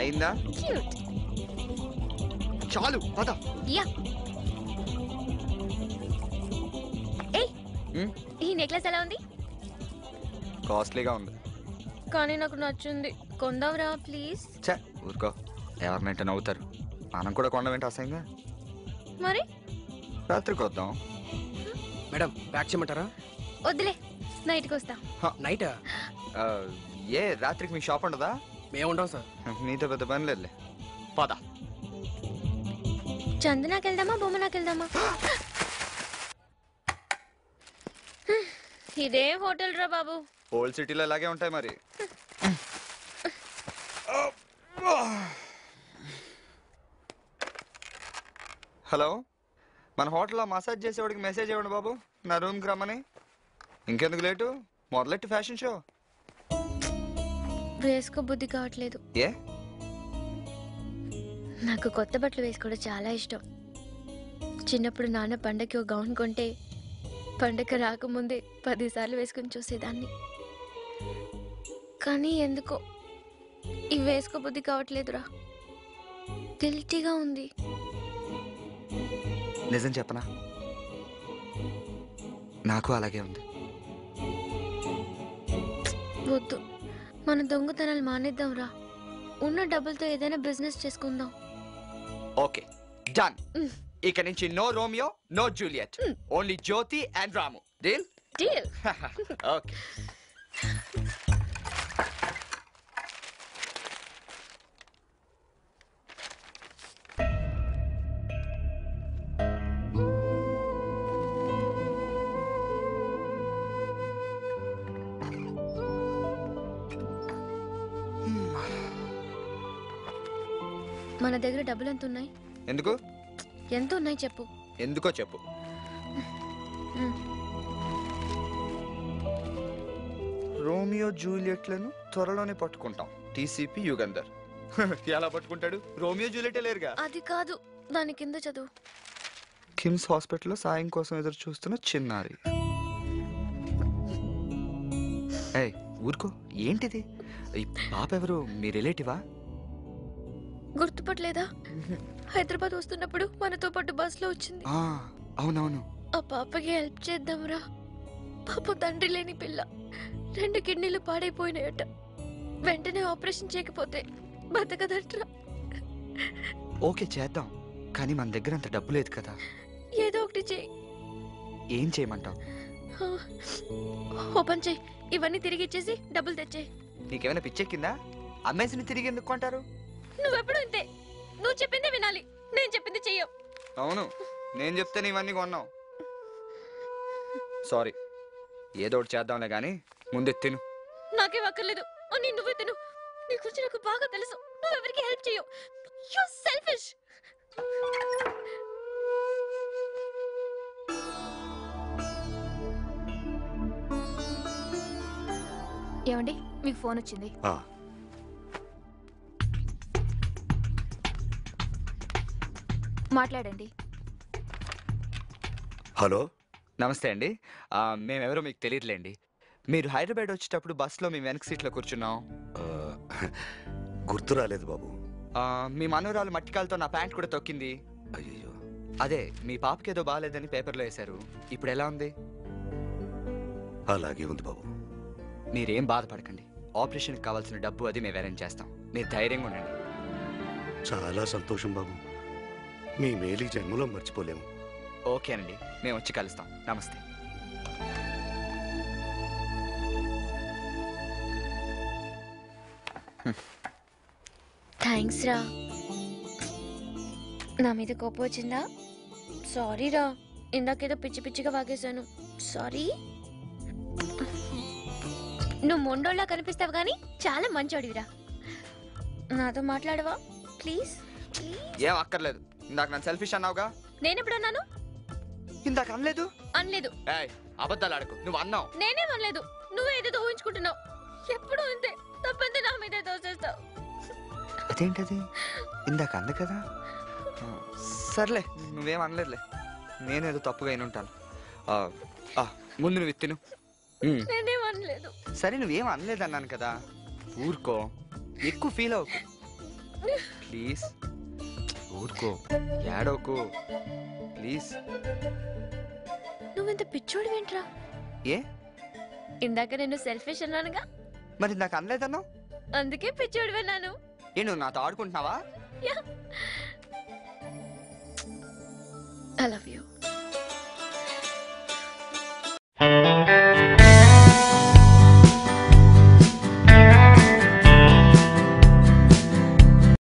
అయిందా? క్యూట్. చాలు పద. యా. ఏయ్, ఈ నెక్లెస్ ఎలా ఉంది? కాస్ట్లీగా ఉంది కానీ నాకు నచ్చింది. కొందాంరా ప్లీజ్. ఛే ఊరుకో, ఎవరినంటే నవ్వుతారు. మనం కూడా కొండమేంటి అసహ్యంగా. మరి రాత్రికి వద్దాం. మేడం ప్యాక్ చేయమంటారా? వద్దులే, నైట్కి వస్తా. నైటా? ఏ రాత్రికి మీ షాప్ ఉండదా? మేము ఉంటాం సార్. మీతో పెద్ద పని లేదులే, పద. చందనాకి వెళ్దామా, బొమ్మనాకి వెళ్దామా? ఇదే హోటల్ రా బాబు. ఓల్డ్ సిటీలో ఇలాగే ఉంటాయి మరి. హలో, మన హోటల్లో మసాజ్ చేసేవాడికి మెసేజ్ ఇవ్వండి బాబు, నా రూమ్కి రమ్మని. ఇంకెందుకు లేటు, మొదలెట్టి ఫ్యాషన్ షో. వేసుకో బుద్ధి కావట్లేదు. ఏ? నాకు కొత్త బట్టలు వేసుకోవడం చాలా ఇష్టం. చిన్నప్పుడు నాన్న పండగకి ఒక గౌన్ కొంటే పండగ రాకముందే 10 సార్లు వేసుకుని చూసేదాన్ని. కానీ ఎందుకో ఇవి వేసుకో బుద్ధి కావట్లేదురా. గిల్టీగా ఉంది. నిజం చెప్పనా, నాకు అలాగే ఉంది. వద్దు, మన దొంగతనాలు మానేద్దాం రా. ఉన్న డబ్బులతో ఏదైనా బిజినెస్ చేసుకుందాం. Okay done. ఇక నుంచి no Romeo, no Juliet, only Jyoti and Ramu. Deal? Deal. Okay. మన దగ్గర డబ్బులు ఎంత ఉన్నాయి? ఎందుకు? ఎంత ఉన్నాయి చెప్పు. ఎందుకో చెప్పు. రోమియో జూలియట్లను త్వరలోనే పట్టుకుంటాం. టీసీపీ యుగంధర్. ఎలా పట్టుకుంటాడు? రోమియో జూలియటే లేరుగా. అది కాదు, దాని కింద చదువు. కిమ్స్ హాస్పిటల్లో సాయం కోసం ఎదురు చూస్తున్న చిన్నారి. ఏయ్ ఊరుకో, ఏంటిది? ఈ పాప ఎవరు? మీ రిలేటివా? గుర్తుపట్టలేదా? హైదరాబాద్ వస్తున్నప్పుడు మనతో పాటు బస్సులో వచ్చింది. అవునవును. ఆ పాపకి హెల్ప్ చేద్దాంరా. పాప తండ్రి లేని పిల్ల, 2 కిడ్నీలు పాడైపోయినాయట. వెంటనే ఆపరేషన్ చేయకపోతే బతకదట్రా. ఓకే చేద్దాం, కానీ మన దగ్గర అంత డబ్బు లేదు కదా. ఏదో ఒకటి చెయ్యి. ఏం చేయమంటావు? ఓపెన్ చెయ్యి. ఇవన్నీ తిరిగి ఇచ్చేసి డబ్బులు తెచ్చేయి. నీకేమైనా పిచ్చెక్కిందా? అమ్మేసిని తిరిగి ఎందుకు కొంటారు? నువ్వెప్పుడు ఇంతే. నువ్వు చెప్పిందే వినాలి, నేను చెప్పింది చెయ్యవు. అవును, నేను చెప్తే ఇవన్నీ కొన్నావు. సారీ, ఏదో ఒకటి చేద్దాంలే కానీ ముందే తిను. నాకేం అక్కర్లేదు, నువ్వే తిను. నీ గురించి నాకు బాగా తెలుసు. నువ్వెవరికి హెల్ప్ చేయవు. You selfish. ఏమండి, మీకు ఫోన్ వచ్చింది. మాట్లాడండి. హలో, నమస్తే అండి. మేమెవరో మీకు తెలియదులేండి. మీరు హైదరాబాద్ వచ్చేటప్పుడు బస్సులో మేము వెనక సీట్లో కూర్చున్నాం. గుర్తు రాలేదు బాబు. మీ మనవరాలు మట్టికాలతో నా ప్యాంట్ కూడా తొక్కింది. అయ్యో, అదే మీ పాపకి ఏదో బాగాలేదని పేపర్లో వేశారు. ఇప్పుడు ఎలా ఉంది? అలాగే ఉంది బాబు. మీరేం బాధపడకండి. ఆపరేషన్కి కావాల్సిన డబ్బు అది మేము అరేంజ్ చేస్తాం. మీరు ధైర్యంగా ఉండండి. చాలా సంతోషం బాబు. మీ మేలు జన్మలో మర్చిపోలేము. ఓకేనండి, మేము వచ్చి కలుస్తాం. నమస్తే. థ్యాంక్స్ రా. నా మీద కోపం వచ్చిందా? సారీ రా, ఇందాకేదో పిచ్చి పిచ్చిగా వాగేశాను. సారీ. నువ్వు మొండోళ్ళ కనిపిస్తావు కానీ చాలా మంచోడివిరా. నాతో మాట్లాడవా ప్లీజ్? ఏం అక్కర్లేదు. ఇందాక నన్ను సెల్ఫిష్ అన్నావుగా. నేనెప్పుడు అన్నాను? ఇందాక అనలేదు. అనలేదు. అబద్ధాలు ఆడకు. నువ్వు అన్నావు. నేనేం అనలేదు. నువ్వే ఏదో ఊహించుకుంటున్నావు. ఎప్పుడు అంతే, తప్పంతే నా మీదే తోసేస్తావు. అదేంటది? ఇందాక అంది కదా. సర్లే, నువ్వేం అనలేదులే. నేనేదో తప్పుగా అయిన ఉంటాను. ముందు నువ్వు తిను. నేనేం అనలేదు. సరే, నువ్వేం అనలేదు అన్నాను కదా. ఊరుకో, ఎక్కువ ఫీల్ అవ్వకు. ప్లీజ్ ఊరుకో, ఏడోకో ప్లీజ్. నువ్వింత పిచ్చోడు ఏంట్రా? ఏ ఇందాక నేను సెల్ఫిష్ అన్నానుగా, మరి నాకు అనలేదన్నావు? అందుకే పిచ్చోడు విన్నాను. ఏ నువ్వు నాతో ఆడుకుంటున్నావా? I love you.